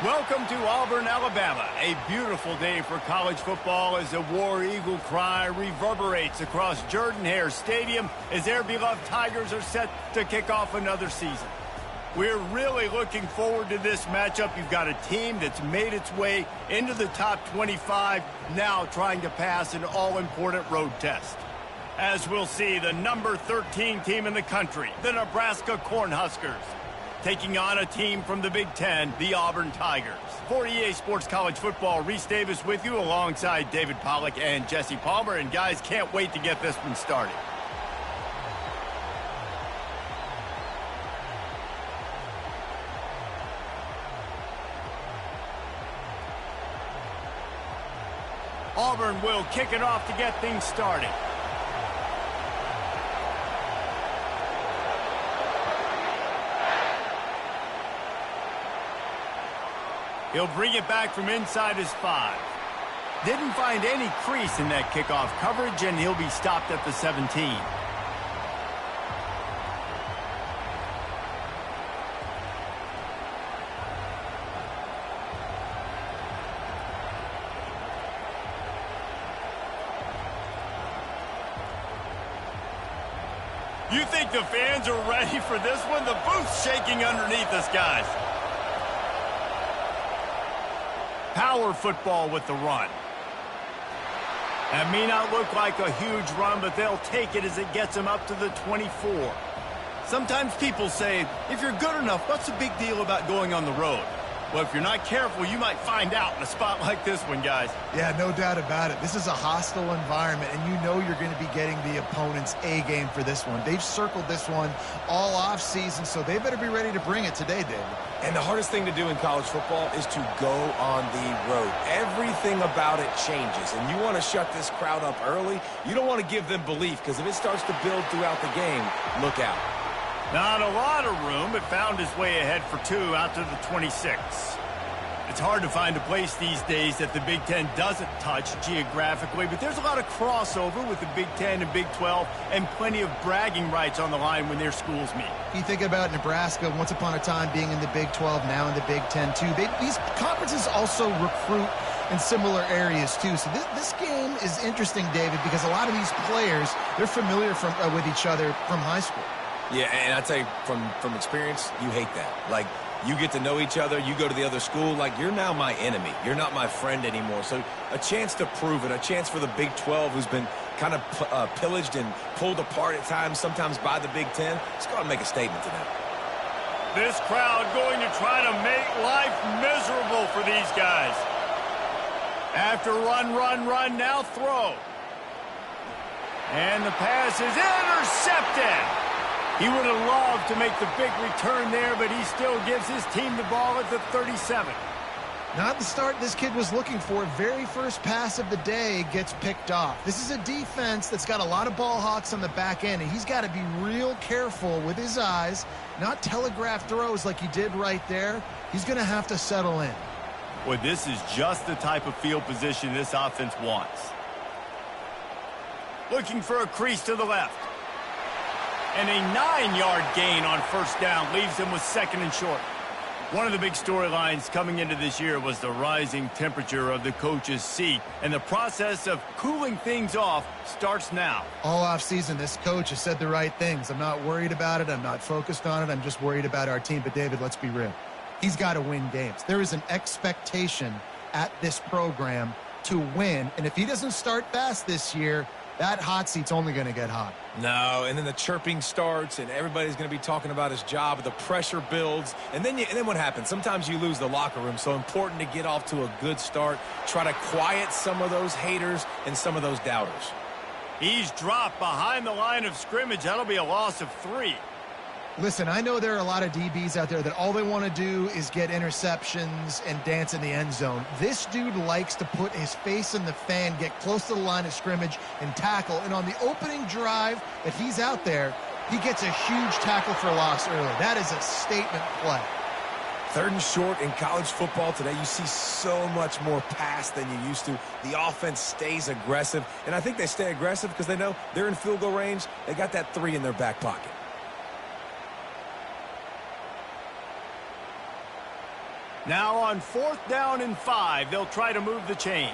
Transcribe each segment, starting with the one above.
Welcome to Auburn, Alabama. A beautiful day for college football as the War Eagle cry reverberates across Jordan-Hare Stadium as their beloved Tigers are set to kick off another season. We're really looking forward to this matchup. You've got a team that's made its way into the top 25, now trying to pass an all-important road test. As we'll see, the number 13 team in the country, the Nebraska Cornhuskers, taking on a team from the Big Ten, the Auburn Tigers. For EA Sports College Football, Reese Davis with you alongside David Pollack and Jesse Palmer. And guys, can't wait to get this one started. Auburn will kick it off to get things started. He'll bring it back from inside his 5. Didn't find any crease in that kickoff coverage, and he'll be stopped at the 17. You think the fans are ready for this one? The booth's shaking underneath us, guys. Power football with the run. That may not look like a huge run, but they'll take it as it gets them up to the 24. Sometimes people say, if you're good enough, what's the big deal about going on the road? Well, if you're not careful, you might find out in a spot like this one, guys. Yeah, no doubt about it. This is a hostile environment, and you know you're going to be getting the opponent's A-game for this one. They've circled this one all offseason, so they better be ready to bring it today, David. And the hardest thing to do in college football is to go on the road. Everything about it changes, and you want to shut this crowd up early. You don't want to give them belief, because if it starts to build throughout the game, look out. Not a lot of room, but found his way ahead for 2 out to the 26. It's hard to find a place these days that the Big Ten doesn't touch geographically, but there's a lot of crossover with the Big Ten and Big 12 and plenty of bragging rights on the line when their schools meet. You think about Nebraska, once upon a time being in the Big 12, now in the Big Ten too. These conferences also recruit in similar areas too. So this game is interesting, David, because a lot of these players, they're familiar with each other from high school. Yeah, and I tell you, from experience, you hate that. Like, you get to know each other, you go to the other school, like, you're now my enemy. You're not my friend anymore. So a chance to prove it, a chance for the Big 12, who's been kind of pillaged and pulled apart at times, sometimes by the Big 10. Let's go out and make a statement to them. This crowd going to try to make life miserable for these guys. After run, now throw. And the pass is intercepted. He would have loved to make the big return there, but he still gives his team the ball at the 37. Not the start this kid was looking for. Very first pass of the day gets picked off. This is a defense that's got a lot of ball hawks on the back end, and he's got to be real careful with his eyes, not telegraph throws like he did right there. He's going to have to settle in. Well, this is just the type of field position this offense wants. Looking for a crease to the left. And a 9-yard gain on first down leaves them with 2nd and short. One of the big storylines coming into this year was the rising temperature of the coach's seat, and the process of cooling things off starts now. All offseason, this coach has said the right things. I'm not worried about it. I'm not focused on it. I'm just worried about our team. But, David, let's be real. He's got to win games. There is an expectation at this program to win, and if he doesn't start fast this year, that hot seat's only going to get hot. No, and then the chirping starts, and everybody's going to be talking about his job. The pressure builds, and then what happens? Sometimes you lose the locker room, so important to get off to a good start. Try to quiet some of those haters and some of those doubters. He's dropped behind the line of scrimmage. That'll be a loss of 3. Listen, I know there are a lot of DBs out there that all they want to do is get interceptions and dance in the end zone. This dude likes to put his face in the fan, get close to the line of scrimmage, and tackle. And on the opening drive that he's out there, he gets a huge tackle for loss early. That is a statement play. 3rd and short in college football today. You see so much more pass than you used to. The offense stays aggressive, and I think they stay aggressive because they know they're in field goal range. They got that 3 in their back pocket. Now on 4th down and 5, they'll try to move the chains.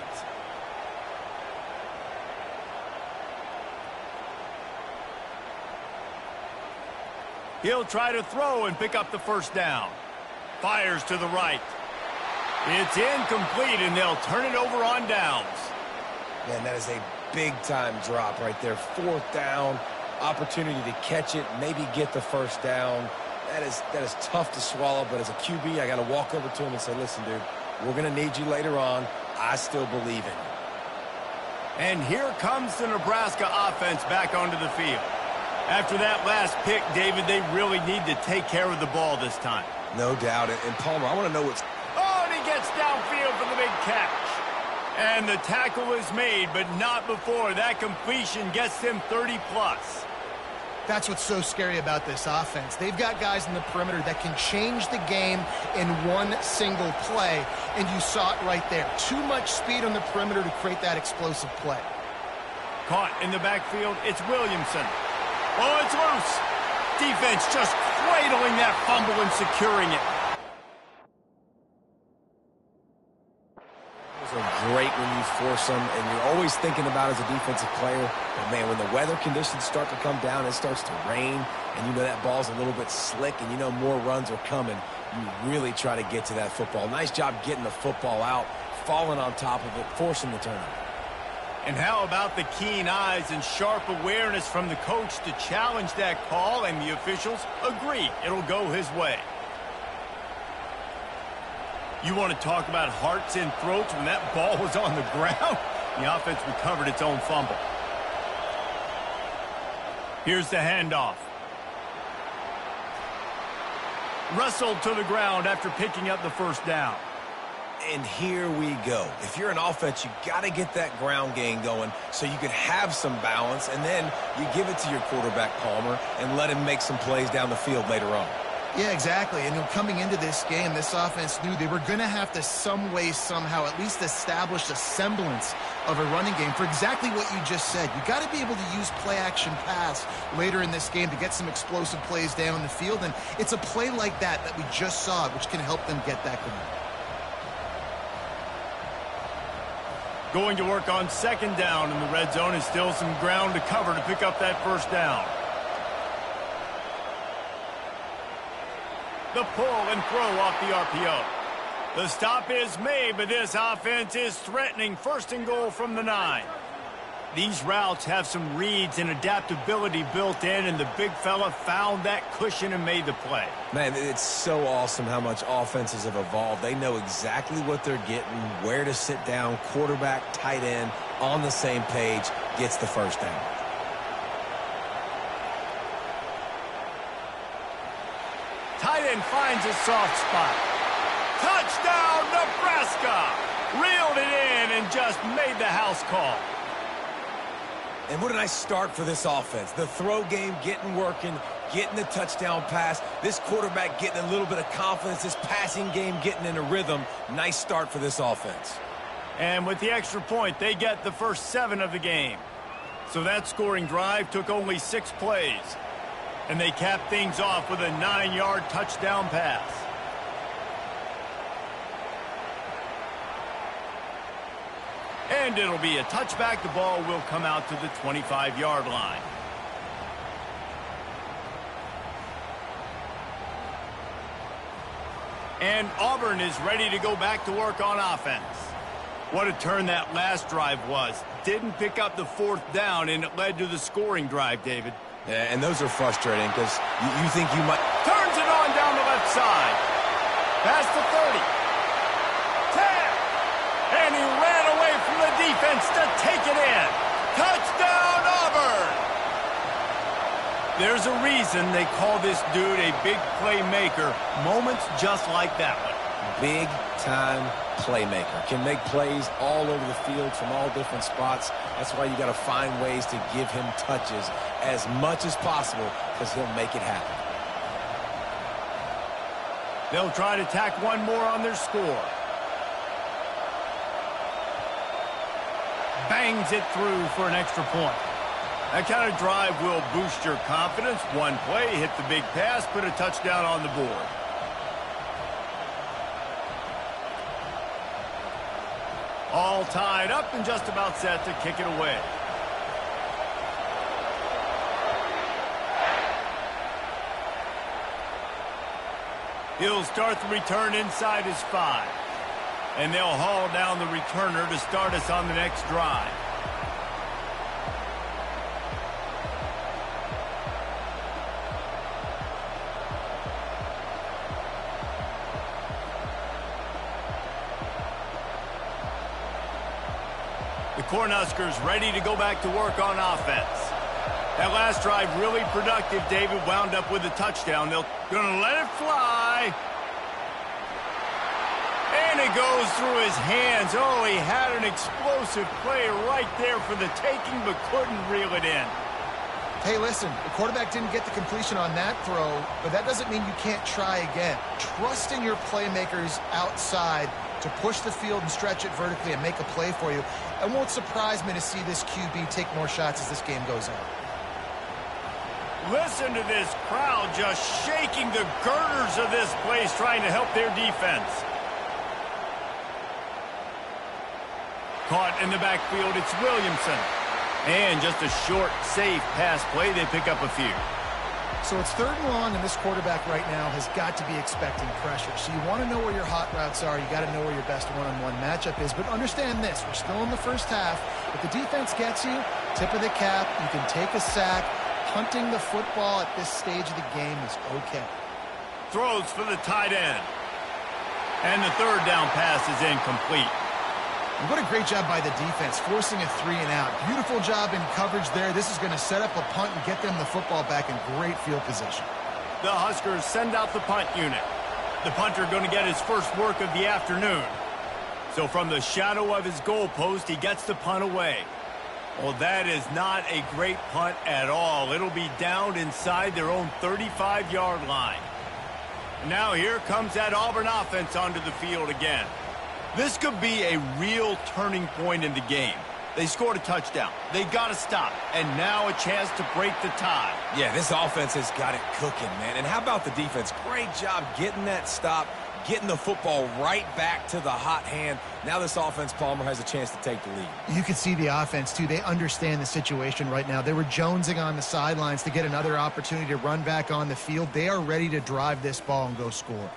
He'll try to throw and pick up the first down. Fires to the right. It's incomplete, and they'll turn it over on downs. Man, that is a big-time drop right there. 4th down, opportunity to catch it, maybe get the first down. That is tough to swallow, but as a QB, I got to walk over to him and say, listen, dude, we're going to need you later on. I still believe in you. And here comes the Nebraska offense back onto the field. After that last pick, David, they really need to take care of the ball this time. No doubt. And Palmer, I want to know what's... Oh, and he gets downfield for the big catch. And the tackle is made, but not before. That completion gets them 30-plus. That's what's so scary about this offense. They've got guys in the perimeter that can change the game in one single play, and you saw it right there. Too much speed on the perimeter to create that explosive play. Caught in the backfield, it's Williamson. Oh, it's loose. Defense just cradling that fumble and securing it. Those are great when you force them, and you're always thinking about as a defensive player, but man, when the weather conditions start to come down, it starts to rain, and you know that ball's a little bit slick, and you know more runs are coming, you really try to get to that football. Nice job getting the football out, falling on top of it, forcing the turnover. And how about the keen eyes and sharp awareness from the coach to challenge that call, and the officials agree it'll go his way. You want to talk about hearts and throats when that ball was on the ground? The offense recovered its own fumble. Here's the handoff. Wrestled to the ground after picking up the first down. And here we go. If you're an offense, you got to get that ground game going so you can have some balance, and then you give it to your quarterback, Palmer, and let him make some plays down the field later on. Yeah, exactly. And coming into this game, this offense knew they were going to have to some way, somehow, at least establish a semblance of a running game for exactly what you just said. You got to be able to use play-action pass later in this game to get some explosive plays down the field, and it's a play like that we just saw, which can help them get that going. Going to work on 2nd down in the red zone, and still some ground to cover to pick up that first down. The pull and throw off the RPO. The stop is made, but this offense is threatening 1st and goal from the 9. These routes have some reads and adaptability built in, and the big fella found that cushion and made the play. Man, it's so awesome how much offenses have evolved. They know exactly what they're getting, where to sit down, quarterback, tight end, on the same page, gets the first down. Tight end finds a soft spot. Touchdown, Nebraska! Reeled it in and just made the house call. And what a nice start for this offense. The throw game getting working, getting the touchdown pass. This quarterback getting a little bit of confidence. This passing game getting in a rhythm. Nice start for this offense. And with the extra point, they get the first 7 of the game. So that scoring drive took only 6 plays. And they capped things off with a 9-yard touchdown pass. And it'll be a touchback. The ball will come out to the 25-yard line. And Auburn is ready to go back to work on offense. What a turn that last drive was. Didn't pick up the 4th down, and it led to the scoring drive, David. Yeah, and those are frustrating because you think you might... Turns it on down the left side. Past the 30. 10. And he ran away from the defense to take it in. Touchdown, Auburn! There's a reason they call this dude a big playmaker. Moments just like that one. Big-time playmaker. Can make plays all over the field from all different spots. That's why you got to find ways to give him touches as much as possible because he'll make it happen. They'll try to tack one more on their score. Bangs it through for an extra point. That kind of drive will boost your confidence. One play, hit the big pass, put a touchdown on the board. All tied up and just about set to kick it away. He'll start the return inside his 5. And they'll haul down the returner to start us on the next drive. The Cornhuskers ready to go back to work on offense. That last drive really productive. David wound up with a touchdown. They're going to let it fly. And it goes through his hands. Oh, he had an explosive play right there for the taking, but couldn't reel it in. Hey, listen, the quarterback didn't get the completion on that throw, but that doesn't mean you can't try again. Trusting your playmakers outside to push the field and stretch it vertically and make a play for you. It won't surprise me to see this QB take more shots as this game goes on. Listen to this crowd just shaking the girders of this place, trying to help their defense. Caught in the backfield, it's Williamson. And just a short, safe pass play, they pick up a few. So it's 3rd and long, and this quarterback right now has got to be expecting pressure. So you want to know where your hot routes are. You got to know where your best one-on-one matchup is. But understand this, we're still in the first half. If the defense gets you, tip of the cap, you can take a sack. Punting the football at this stage of the game is okay. Throws for the tight end. And the 3rd down pass is incomplete. And what a great job by the defense, forcing a 3-and-out. Beautiful job in coverage there. This is going to set up a punt and get them the football back in great field position. The Huskers send out the punt unit. The punter going to get his first work of the afternoon. So from the shadow of his goalpost, he gets the punt away. Well, that is not a great punt at all. It'll be down inside their own 35-yard line. Now here comes that Auburn offense onto the field again. This could be a real turning point in the game. They scored a touchdown. They got to stop. And now a chance to break the tie. Yeah, this offense has got it cooking, man. And how about the defense? Great job getting that stop, getting the football right back to the hot hand. Now this offense, Palmer, has a chance to take the lead. You can see the offense, too. They understand the situation right now. They were jonesing on the sidelines to get another opportunity to run back on the field. They are ready to drive this ball and go score.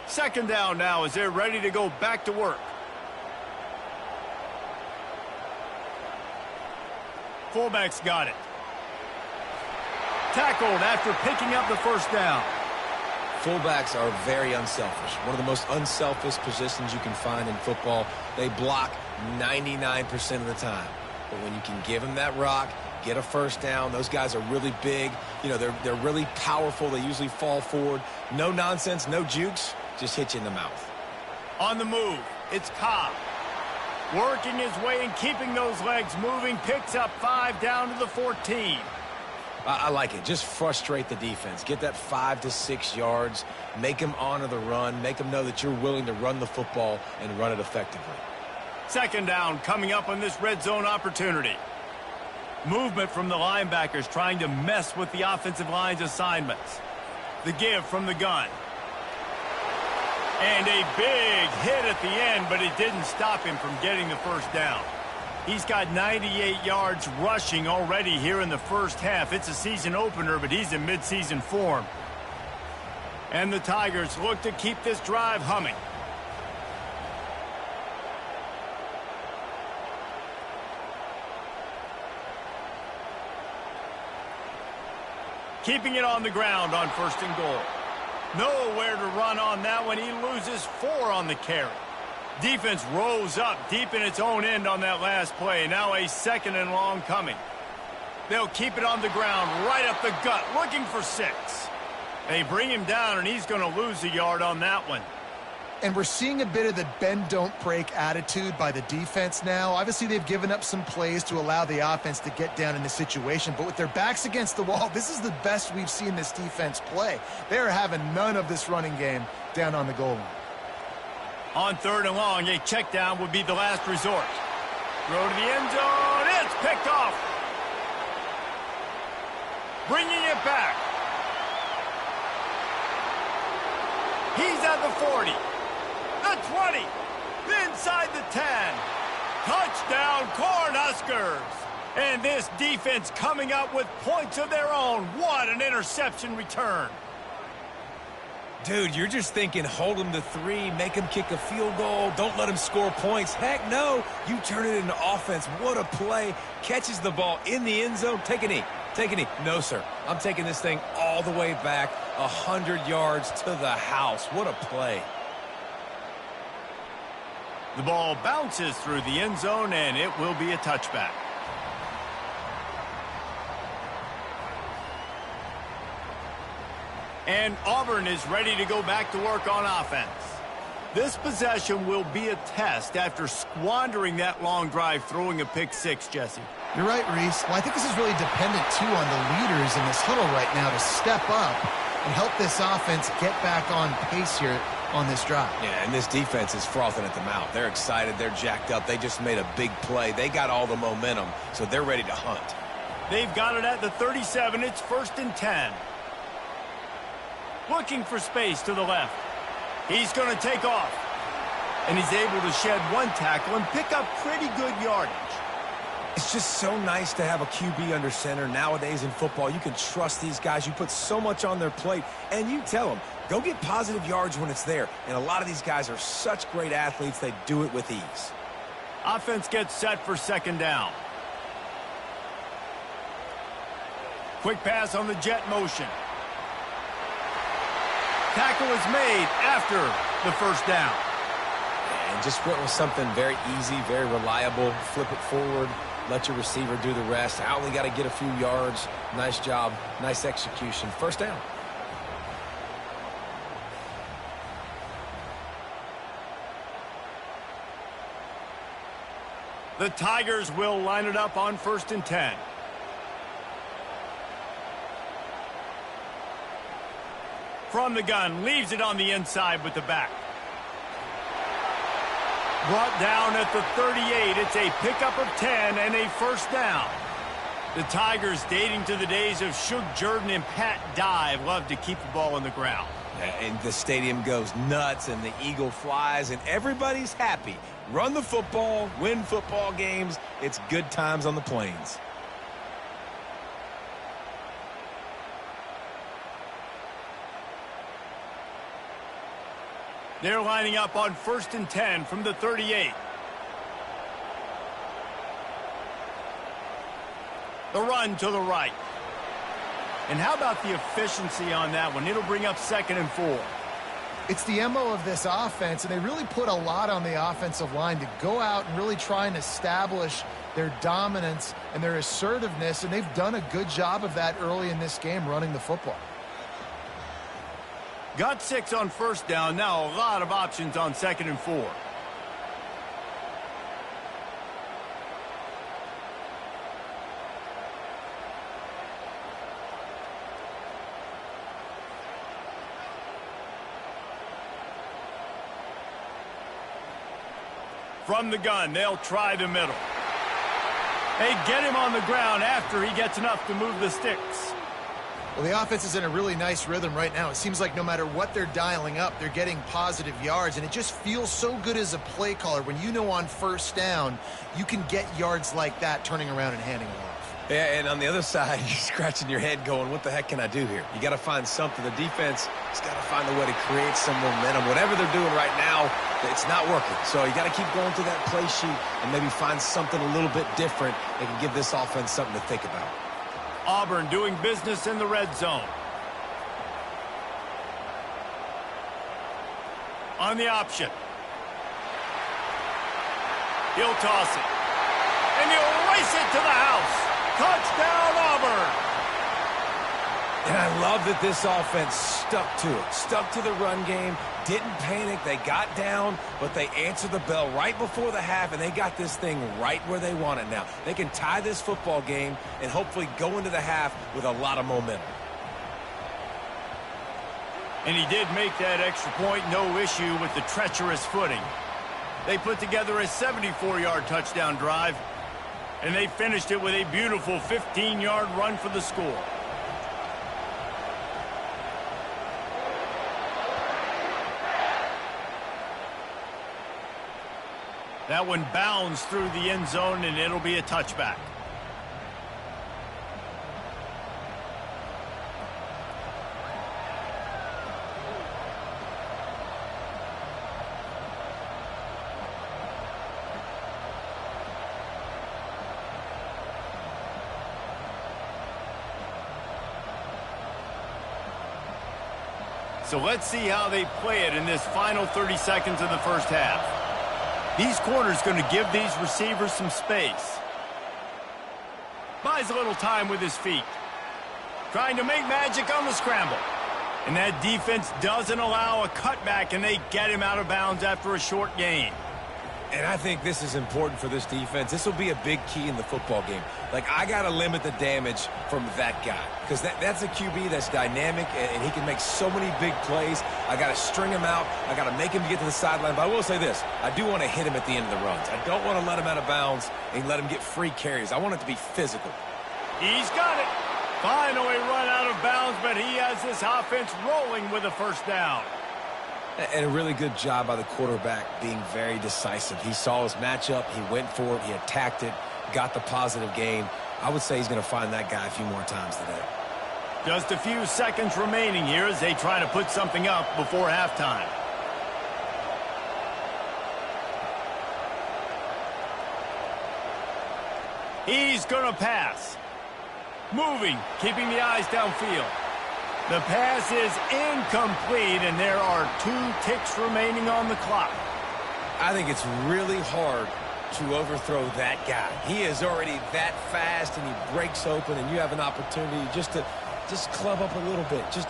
Second down now as they're ready to go back to work. Fullback's got it. Tackled after picking up the first down. Fullbacks are very unselfish. One of the most unselfish positions you can find in football. They block 99% of the time. But when you can give them that rock, get a first down, those guys are really big. You know, they're really powerful. They usually fall forward. No nonsense, no jukes. Just hit you in the mouth. On the move, it's Cobb. Working his way and keeping those legs moving. Picks up 5 down to the 14. I like it. Just frustrate the defense. Get that 5 to 6 yards. Make them honor the run. Make them know that you're willing to run the football and run it effectively. Second down coming up on this red zone opportunity. Movement from the linebackers trying to mess with the offensive line's assignments. The give from the gun. And a big hit at the end, but it didn't stop him from getting the first down. He's got 98 yards rushing already here in the first half. It's a season opener, but he's in midseason form. And the Tigers look to keep this drive humming. Keeping it on the ground on 1st and goal. Nowhere to run on that one. He loses 4 on the carry. Defense rose up deep in its own end on that last play. Now a 2nd and long coming. They'll keep it on the ground right up the gut, looking for 6. They bring him down, and he's going to lose a yard on that one. And we're seeing a bit of the bend, don't break attitude by the defense now. Obviously, they've given up some plays to allow the offense to get down in this situation. But with their backs against the wall, this is the best we've seen this defense play. They're having none of this running game down on the goal line. On 3rd and long, a check down would be the last resort. Throw to the end zone. Gets picked off. Bringing it back. He's at the 40. The 20. Inside the 10. Touchdown, Cornhuskers. And this defense coming up with points of their own. What an interception return. Dude, you're just thinking, hold them to 3, make them kick a field goal, don't let them score points. Heck no, you turn it into offense. What a play. Catches the ball in the end zone. Take a knee. Take a knee. No, sir. I'm taking this thing all the way back 100 yards to the house. What a play. The ball bounces through the end zone, and it will be a touchback. And Auburn is ready to go back to work on offense. This possession will be a test after squandering that long drive throwing a pick 6, Jesse. You're right, Reese. Well, I think this is really dependent, too, on the leaders in this huddle right now to step up and help this offense get back on pace here on this drive. Yeah, and this defense is frothing at the mouth. They're excited. They're jacked up. They just made a big play. They got all the momentum, so they're ready to hunt. They've got it at the 37. It's 1st and 10. Looking for space to the left. He's going to take off. And he's able to shed one tackle and pick up pretty good yardage. It's just so nice to have a QB under center. Nowadays in football, you can trust these guys. You put so much on their plate, and you tell them, go get positive yards when it's there. And a lot of these guys are such great athletes, they do it with ease. Offense gets set for 2nd down. Quick pass on the jet motion. Tackle is made after the 1st down. And just went with something very easy, very reliable. Flip it forward, let your receiver do the rest. I only got to get a few yards. Nice job, nice execution. 1st down. The Tigers will line it up on 1st and 10. From the gun, leaves it on the inside with the back. Brought down at the 38. It's a pickup of 10 and a 1st down. The Tigers, dating to the days of Shug Jordan and Pat Dye, love to keep the ball on the ground. And the stadium goes nuts, and the eagle flies, and everybody's happy. Run the football, win football games. It's good times on the plains. They're lining up on 1st and 10 from the 38. The run to the right. And how about the efficiency on that one? It'll bring up 2nd and 4. It's the MO of this offense, and they really put a lot on the offensive line to go out and really try and establish their dominance and their assertiveness, and they've done a good job of that early in this game running the football. Got 6 on 1st down. Now a lot of options on 2nd and 4. From the gun, they'll try the middle. They get him on the ground after he gets enough to move the sticks. Well, the offense is in a really nice rhythm right now. It seems like no matter what they're dialing up, they're getting positive yards, and it just feels so good as a play caller when you know on 1st down you can get yards like that turning around and handing it off. Yeah, and on the other side, you're scratching your head going, what the heck can I do here? You got to find something. The defense has got to find a way to create some momentum. Whatever they're doing right now, it's not working. So you got to keep going through that play sheet and maybe find something a little bit different that can give this offense something to think about. Auburn doing business in the red zone. On the option. He'll toss it. And he'll race it to the house. Touchdown, Auburn. And I love that this offense stuck to it. Stuck to the run game. Didn't panic. They got down, but they answered the bell right before the half, and they got this thing right where they want it now. They can tie this football game and hopefully go into the half with a lot of momentum. And he did make that extra point, no issue with the treacherous footing. They put together a 74-yard touchdown drive. And they finished it with a beautiful 15-yard run for the score. That one bounds through the end zone, and it'll be a touchback. So let's see how they play it in this final 30 seconds of the first half. These corners going to give these receivers some space. Buys a little time with his feet. Trying to make magic on the scramble. And that defense doesn't allow a cutback, and they get him out of bounds after a short gain. And I think this is important for this defense. This will be a big key in the football game. Like, I got to limit the damage from that guy because that's a QB that's dynamic, and he can make so many big plays. I got to string him out. I got to make him get to the sideline. But I will say this. I do want to hit him at the end of the runs. I don't want to let him out of bounds and let him get free carries. I want it to be physical. He's got it. Finally run out of bounds, but he has this offense rolling with a first down. And a really good job by the quarterback being very decisive. He saw his matchup. He went for it. He attacked it, got the positive gain. I would say he's going to find that guy a few more times today. Just a few seconds remaining here as they try to put something up before halftime. He's going to pass. Moving, keeping the eyes downfield. The pass is incomplete, and there are 2 ticks remaining on the clock. I think it's really hard to overthrow that guy. He is already that fast, and he breaks open, and you have an opportunity just to club up a little bit. Just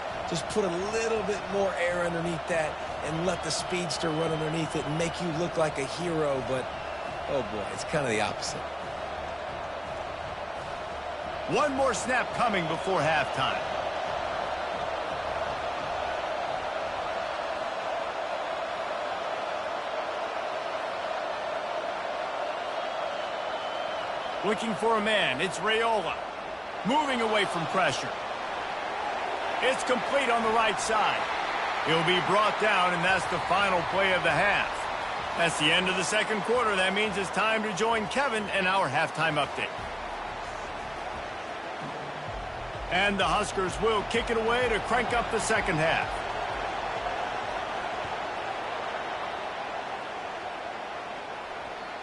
put a little bit more air underneath that and let the speedster run underneath it and make you look like a hero. But, oh, boy, it's kind of the opposite. One more snap coming before halftime. Looking for a man, it's Raiola. Moving away from pressure. It's complete on the right side. He'll be brought down, and that's the final play of the half. That's the end of the second quarter. That means it's time to join Kevin and our halftime update. And the Huskers will kick it away to crank up the second half.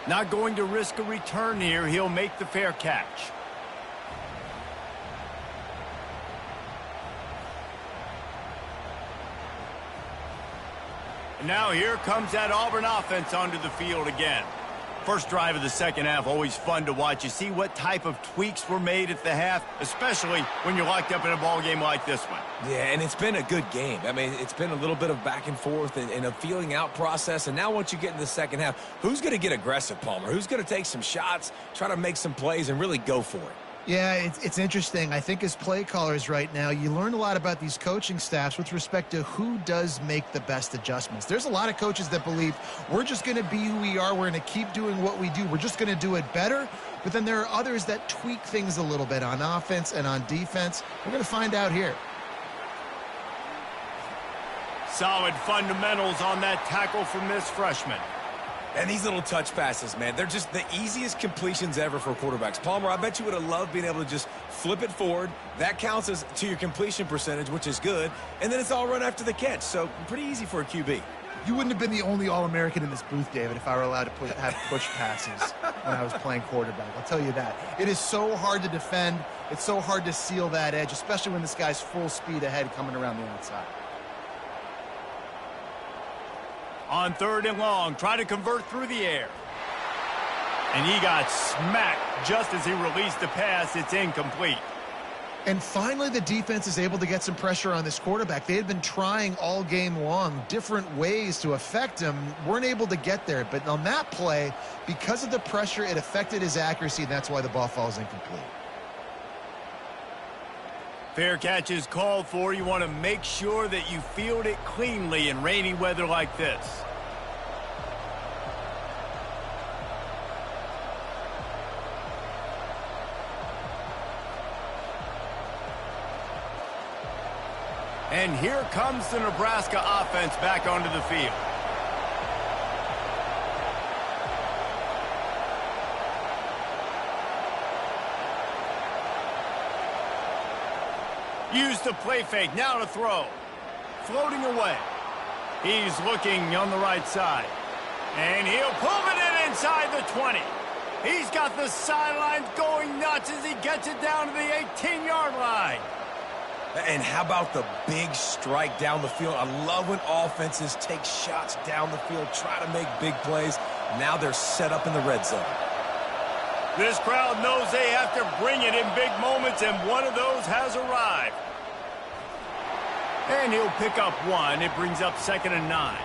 Not going to risk a return here. He'll make the fair catch. And now here comes that Auburn offense onto the field again. First drive of the second half, always fun to watch. You see what type of tweaks were made at the half, especially when you're locked up in a ball game like this one. Yeah, and it's been a good game. I mean, it's been a little bit of back and forth and a feeling out process. And now once you get in the second half, who's going to get aggressive, Palmer? Who's going to take some shots, try to make some plays, and really go for it? Yeah, it's interesting. I think as play callers right now, you learn a lot about these coaching staffs with respect to who does make the best adjustments. There's a lot of coaches that believe we're just going to be who we are. We're going to keep doing what we do. We're just going to do it better. But then there are others that tweak things a little bit on offense and on defense. We're going to find out here. Solid fundamentals on that tackle from this freshman. And these little touch passes, man, they're just the easiest completions ever for quarterbacks. Palmer, I bet you would have loved being able to just flip it forward. That counts as to your completion percentage, which is good. And then it's all run after the catch. So pretty easy for a QB. You wouldn't have been the only All-American in this booth, David, if I were allowed to have push passes when I was playing quarterback. I'll tell you that. It is so hard to defend. It's so hard to seal that edge, especially when this guy's full speed ahead coming around the outside. On 3rd and long, try to convert through the air. And he got smacked just as he released the pass. It's incomplete. And finally, the defense is able to get some pressure on this quarterback. They had been trying all game long different ways to affect him. Weren't able to get there. But on that play, because of the pressure, it affected his accuracy, and that's why the ball falls incomplete. Fair catch is called for. You want to make sure that you field it cleanly in rainy weather like this. And here comes the Nebraska offense back onto the field. Use the play fake, now to throw. Floating away. He's looking on the right side. And he'll pull it in inside the 20. He's got the sidelines going nuts as he gets it down to the 18-yard line. And how about the big strike down the field? I love when offenses take shots down the field, try to make big plays. Now they're set up in the red zone. This crowd knows they have to bring it in big moments, and one of those has arrived. And he'll pick up one. It brings up 2nd and 9.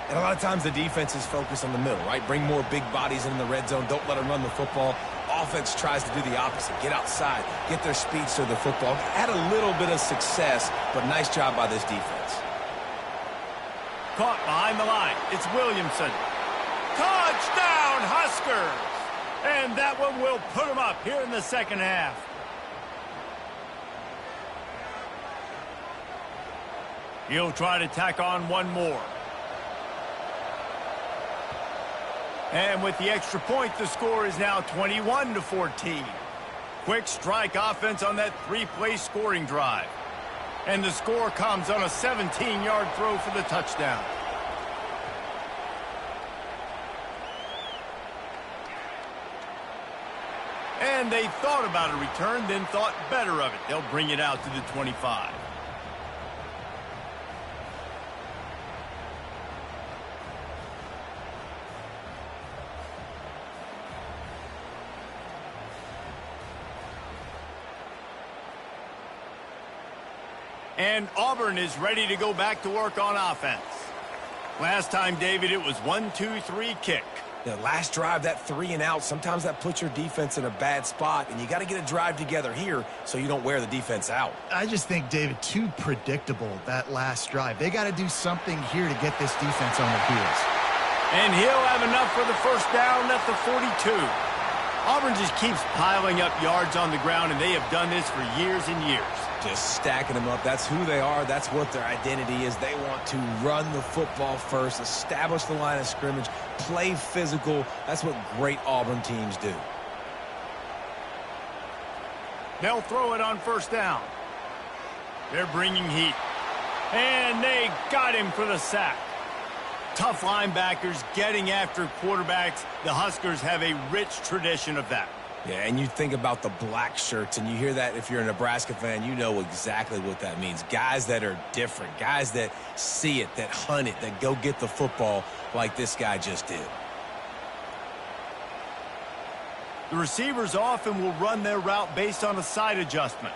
And a lot of times the defense is focused on the middle, right? Bring more big bodies in the red zone. Don't let them run the football. Offense tries to do the opposite. Get outside. Get their speedster the football. Had a little bit of success, but nice job by this defense. Caught behind the line. It's Williamson. Touchdown, Huskers! And that one will put them up here in the second half. He'll try to tack on one more. And with the extra point, the score is now 21-14. Quick strike offense on that 3-play scoring drive. And the score comes on a 17-yard throw for the touchdown. And they thought about a return, then thought better of it. They'll bring it out to the 25. And Auburn is ready to go back to work on offense. Last time, David, it was 1-2-3 kick. The last drive, that 3 and out, sometimes that puts your defense in a bad spot, and you got to get a drive together here so you don't wear the defense out. I just think, David, too predictable, that last drive. They got to do something here to get this defense on their heels. And he'll have enough for the first down at the 42. Auburn just keeps piling up yards on the ground, and they have done this for years and years. Just stacking them up. That's who they are. That's what their identity is. They want to run the football first, establish the line of scrimmage, play physical. That's what great Auburn teams do. They'll throw it on first down. They're bringing heat. And they got him for the sack. Tough linebackers getting after quarterbacks. The Huskers have a rich tradition of that. Yeah, and you think about the black shirts, and you hear that if you're a Nebraska fan, you know exactly what that means. Guys that are different, guys that see it, that hunt it, that go get the football like this guy just did. The receivers often will run their route based on a side adjustment.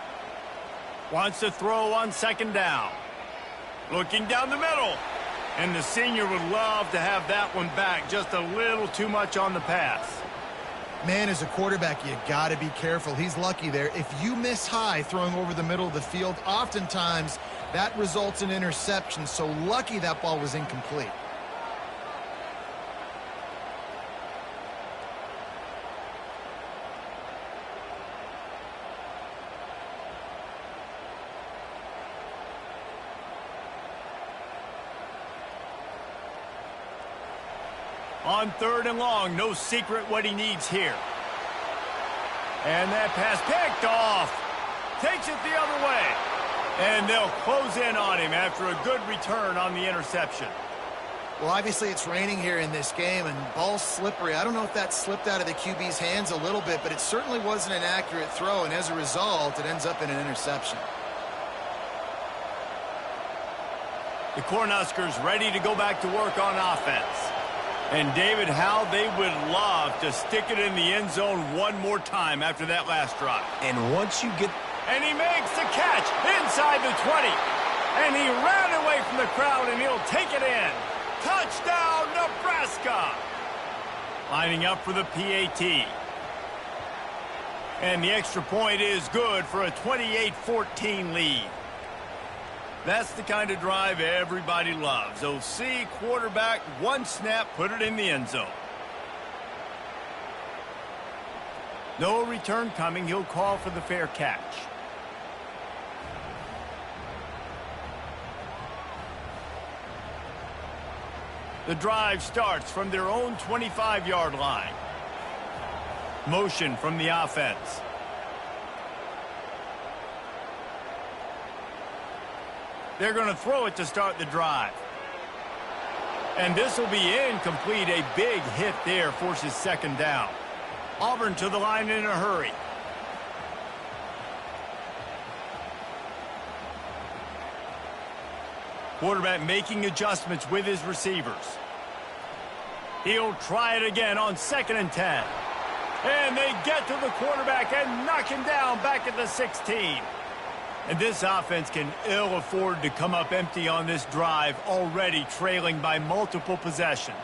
Wants to throw on second down. Looking down the middle. And the senior would love to have that one back. Just a little too much on the pass. Man, as a quarterback, you got to be careful. He's lucky there. If you miss high throwing over the middle of the field, oftentimes that results in interception. So lucky that ball was incomplete. On third and long, no secret what he needs here. And that pass picked off. Takes it the other way. And they'll close in on him after a good return on the interception. Well, obviously it's raining here in this game, and ball's slippery. I don't know if that slipped out of the QB's hands a little bit, but it certainly wasn't an accurate throw, and as a result, it ends up in an interception. The Cornhuskers ready to go back to work on offense. And, David, how they would love to stick it in the end zone one more time after that last drive. And once you get... And he makes the catch inside the 20. And he ran away from the crowd, and he'll take it in. Touchdown, Nebraska! Lining up for the PAT. And the extra point is good for a 28-14 lead. That's the kind of drive everybody loves. OC, quarterback, one snap, put it in the end zone. No return coming. He'll call for the fair catch. The drive starts from their own 25-yard line. Motion from the offense. They're going to throw it to start the drive. And this will be incomplete. A big hit there forces second down. Auburn to the line in a hurry. Quarterback making adjustments with his receivers. He'll try it again on 2nd and 10. And they get to the quarterback and knock him down back at the 16. And this offense can ill afford to come up empty on this drive, already trailing by multiple possessions.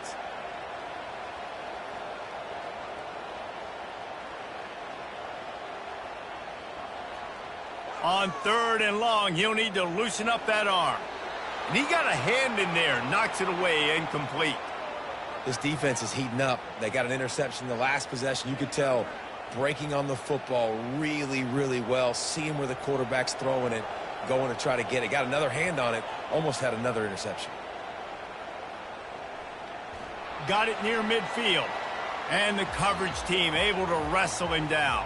On 3rd and long, he'll need to loosen up that arm. And he got a hand in there, knocks it away, incomplete. This defense is heating up. They got an interception in the last possession. You could tell breaking on the football really, really well, seeing where the quarterback's throwing it, going to try to get it. Got another hand on it, almost had another interception. Got it near midfield. And the coverage team able to wrestle him down.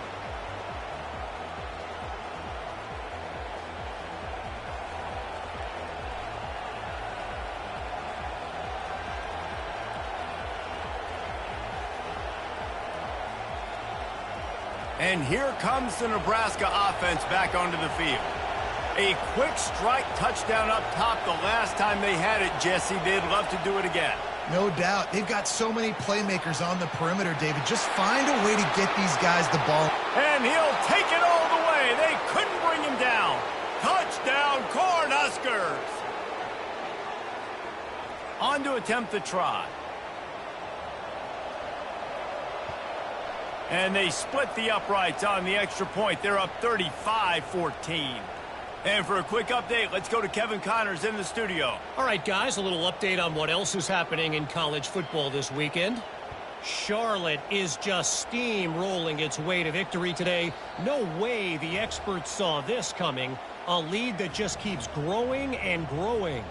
And here comes the Nebraska offense back onto the field. A quick strike touchdown up top the last time they had it, Jesse. They'd love to do it again. No doubt. They've got so many playmakers on the perimeter, David. Just find a way to get these guys the ball. And he'll take it all the way. They couldn't bring him down. Touchdown, Cornhuskers. On to attempt the try. And they split the uprights on the extra point. They're up 35-14. And for a quick update, let's go to Kevin Connors in the studio. All right, guys, a little update on what else is happening in college football this weekend. Charlotte is just steamrolling its way to victory today. No way the experts saw this coming. A lead that just keeps growing and growing.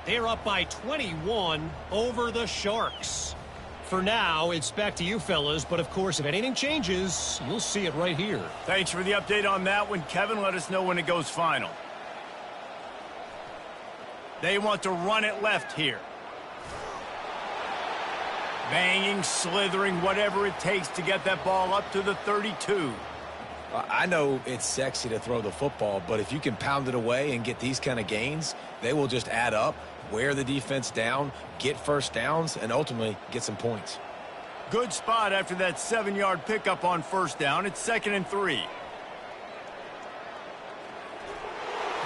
They're up by 21 over the Sharks. For now, it's back to you fellas, but of course, if anything changes, you'll see it right here. Thanks for the update on that one, Kevin. Let us know when it goes final. They want to run it left here. Banging, slithering, whatever it takes to get that ball up to the 32. I know it's sexy to throw the football, but if you can pound it away and get these kind of gains, they will just add up, wear the defense down, get first downs, and ultimately get some points. Good spot after that 7-yard pickup on first down. It's 2nd and 3.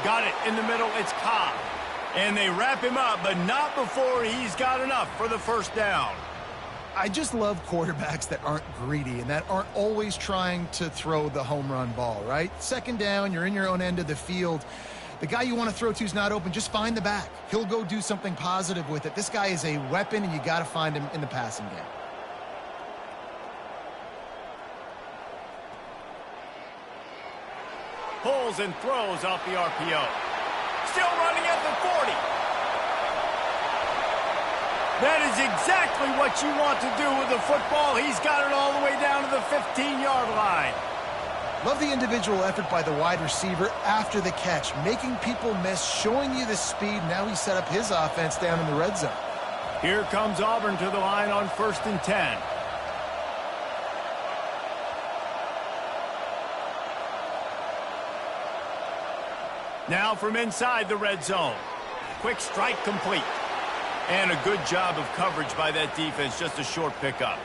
Got it in the middle. It's Cobb. And they wrap him up, but not before he's got enough for the first down. I just love quarterbacks that aren't greedy and that aren't always trying to throw the home run ball, right? 2nd down, you're in your own end of the field. The guy you want to throw to is not open. Just find the back. He'll go do something positive with it. This guy is a weapon, and you got to find him in the passing game. Pulls and throws off the RPO. Still running at the 40. That is exactly what you want to do with the football. He's got it all the way down to the 15-yard line. Love the individual effort by the wide receiver after the catch, making people miss, showing you the speed. Now he set up his offense down in the red zone. Here comes Auburn to the line on 1st and 10. Now from inside the red zone. Quick strike complete. And a good job of coverage by that defense, just a short pickup.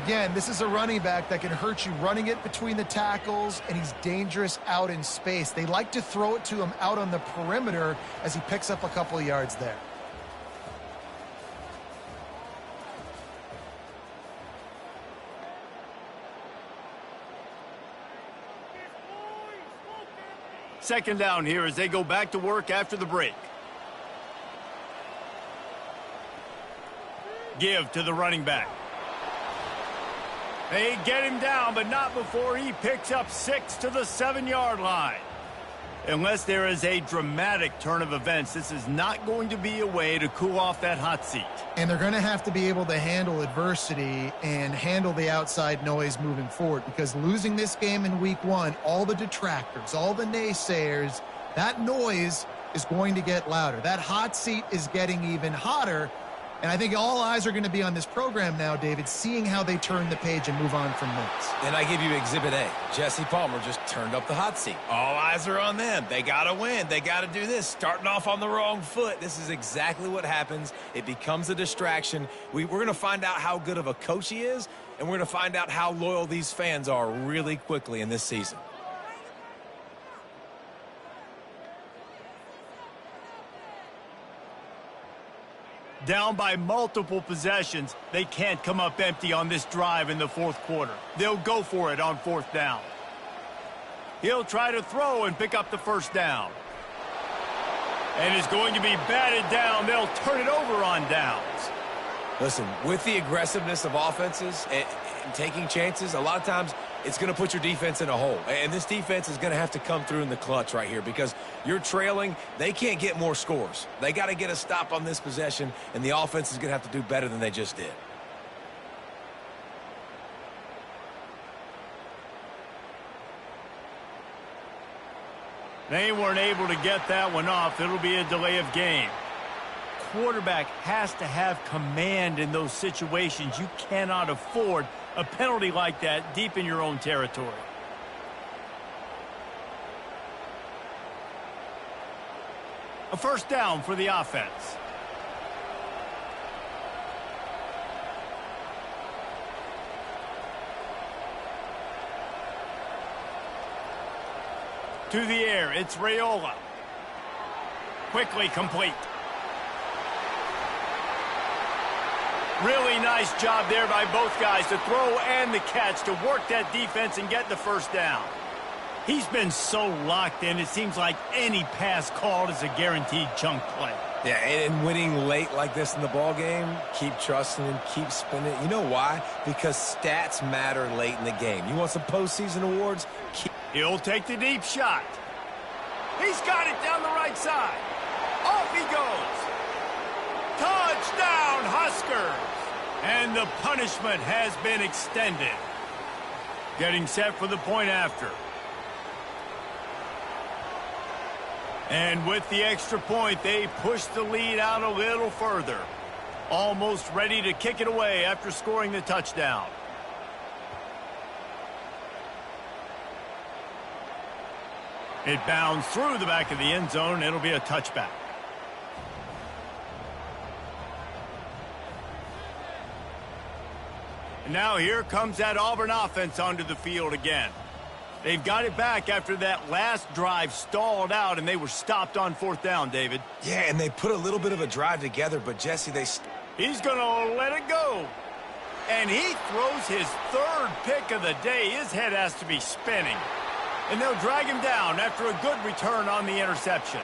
Again, this is a running back that can hurt you running it between the tackles, and he's dangerous out in space. They like to throw it to him out on the perimeter as he picks up a couple of yards there. Second down here as they go back to work after the break. Give to the running back. They get him down, but not before he picks up 6 to the 7-yard line. Unless there is a dramatic turn of events, this is not going to be a way to cool off that hot seat. And they're going to have to be able to handle adversity and handle the outside noise moving forward, because losing this game in week 1, all the detractors, all the naysayers, that noise is going to get louder. That hot seat is getting even hotter. And I think all eyes are going to be on this program now, David, seeing how they turn the page and move on from this. And I give you Exhibit A. Jesse Palmer just turned up the hot seat. All eyes are on them. They got to win. They got to do this. Starting off on the wrong foot. This is exactly what happens. It becomes a distraction. We're going to find out how good of a coach he is, and we're going to find out how loyal these fans are really quickly in this season. Down by multiple possessions, they can't come up empty on this drive in the fourth quarter. They'll go for it on 4th down. He'll try to throw and pick up the first down. And is going to be batted down. They'll turn it over on downs. Listen, with the aggressiveness of offenses and taking chances, a lot of times it's going to put your defense in a hole. And this defense is going to have to come through in the clutch right here, because you're trailing. They can't get more scores. They got to get a stop on this possession, and the offense is going to have to do better than they just did. They weren't able to get that one off. It'll be a delay of game. Quarterback has to have command in those situations. You cannot afford a penalty like that deep in your own territory. A first down for the offense. To the air, it's Raiola. Quickly complete. Really nice job there by both guys to throw and the catch to work that defense and get the first down. He's been so locked in, it seems like any pass called is a guaranteed chunk play. Yeah, and winning late like this in the ball game, keep trusting him, keep spinning. You know why? Because stats matter late in the game. You want some postseason awards? He'll take the deep shot. He's got it down the right side. Off he goes. Touchdown, Huskers! And the punishment has been extended. Getting set for the point after. And with the extra point, they push the lead out a little further. Almost ready to kick it away after scoring the touchdown. It bounds through the back of the end zone. It'll be a touchback. And now here comes that Auburn offense onto the field again. They've got it back after that last drive stalled out, and they were stopped on 4th down, David. Yeah, and they put a little bit of a drive together, but Jesse, He's going to let it go. And he throws his 3rd pick of the day. His head has to be spinning. And they'll drag him down after a good return on the interception.